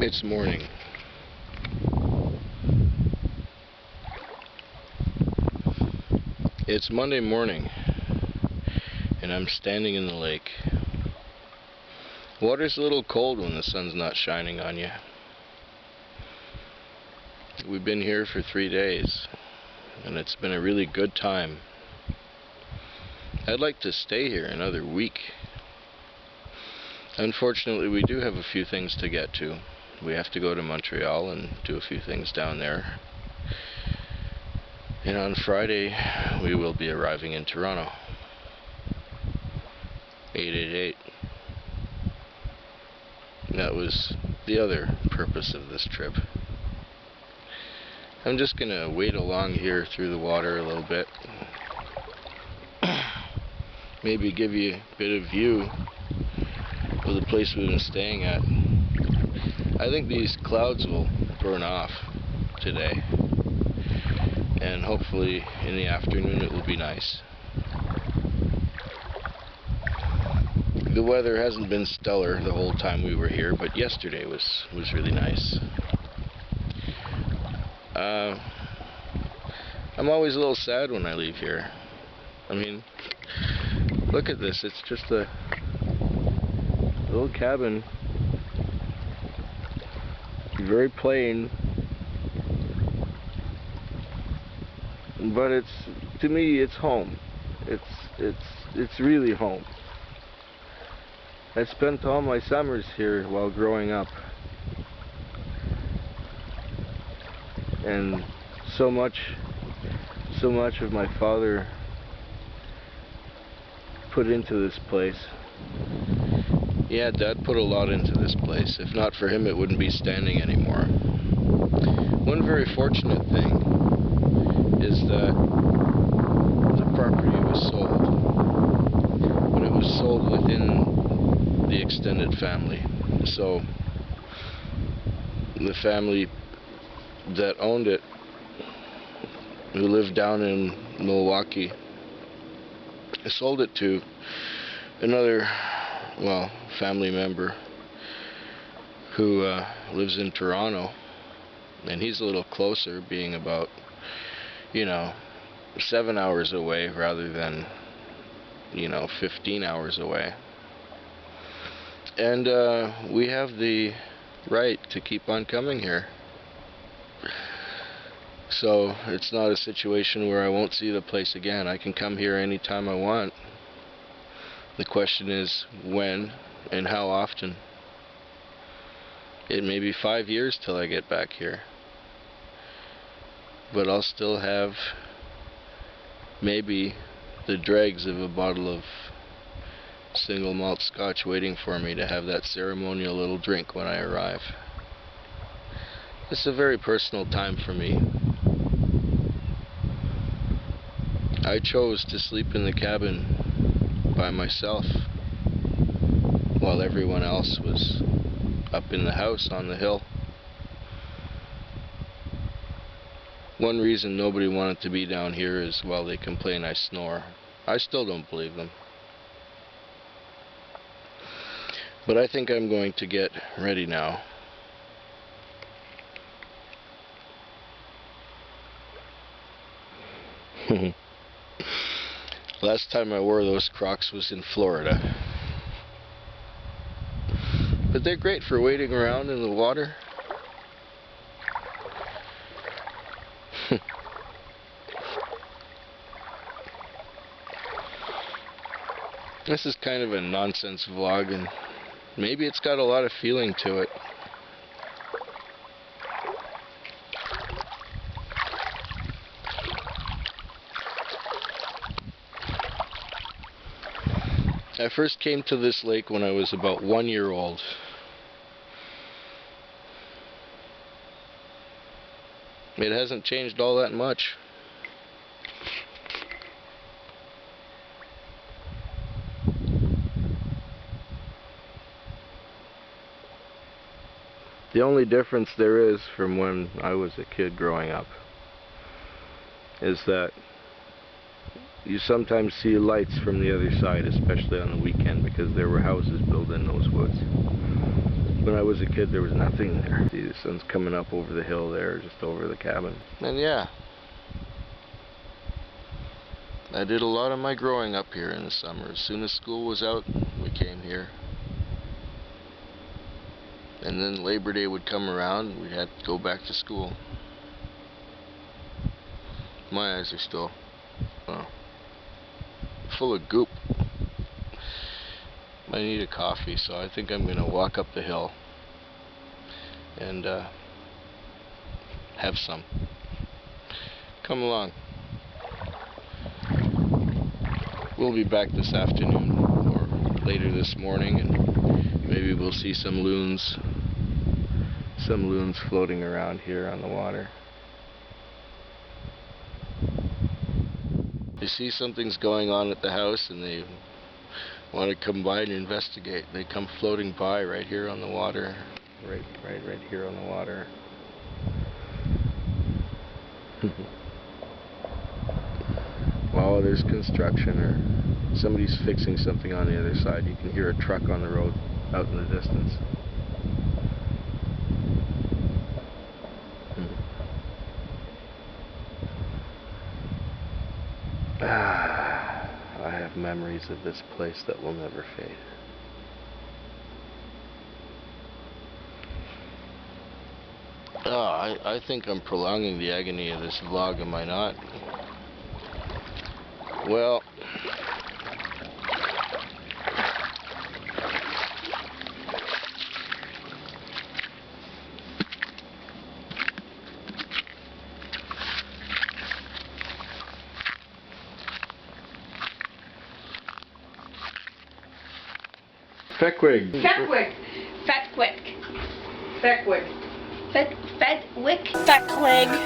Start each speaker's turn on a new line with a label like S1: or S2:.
S1: It's morning. It's Monday morning, and I'm standing in the lake. Water's a little cold when the sun's not shining on you. We've been here for 3 days, and it's been a really good time. I'd like to stay here another week. Unfortunately, we do have a few things to get to. We have to go to Montreal and do a few things down there. And on Friday, we will be arriving in Toronto. 888. That was the other purpose of this trip. I'm just going to wade along here through the water a little bit. Maybe give you a bit of view of the place we've been staying at. I think these clouds will burn off today, and hopefully in the afternoon it will be nice. The weather hasn't been stellar the whole time we were here, but yesterday was really nice. I'm always a little sad when I leave here. I mean, look at this. It's just a little cabin, very plain, but to me it's home. It's really home. I spent all my summers here while growing up, and so much of my father put into this place. Yeah, Dad put a lot into this place. If not for him, it wouldn't be standing anymore. One very fortunate thing is that the property was sold, but it was sold within the extended family. So the family that owned it, who lived down in Milwaukee, sold it to another, family member who lives in Toronto, and he's a little closer, being about 7 hours away rather than 15 hours away. And we have the right to keep on coming here. So it's not a situation where I won't see the place again. I can come here anytime I want. The question is when and how often. It may be 5 years till I get back here, but I'll still have maybe the dregs of a bottle of single malt scotch waiting for me to have that ceremonial little drink when I arrive. It's a very personal time for me. I chose to sleep in the cabin by myself while everyone else was up in the house on the hill. One reason nobody wanted to be down here is, well, they complain I snore. I still don't believe them. But I think I'm going to get ready now. Last time I wore those Crocs was in Florida. But they're great for wading around in the water. This is kind of a nonsense vlog, and maybe it's got a lot of feeling to it. I first came to this lake when I was about 1 year old. It hasn't changed all that much. The only difference there is from when I was a kid growing up is that you sometimes see lights from the other side, especially on the weekend, because there were houses built in those woods. When I was a kid, there was nothing there. See, the sun's coming up over the hill there, just over the cabin. And yeah, I did a lot of my growing up here in the summer. As soon as school was out, we came here. And then Labor Day would come around, we'd have to go back to school. My eyes are still full of goop. I need a coffee, so I think I'm going to walk up the hill and have some. Come along. We'll be back this afternoon or later this morning, and maybe we'll see some loons floating around here on the water. They see something's going on at the house and they want to come by and investigate. They come floating by right here on the water. Right here on the water. Oh, there's construction, or somebody's fixing something on the other side. You can hear a truck on the road out in the distance. I have memories of this place that will never fade. I think I'm prolonging the agony of this vlog, am I not? Well, Feckwick.
S2: Feckwick. Feckwick. Feckwick. Feckwick.
S3: Feckwick.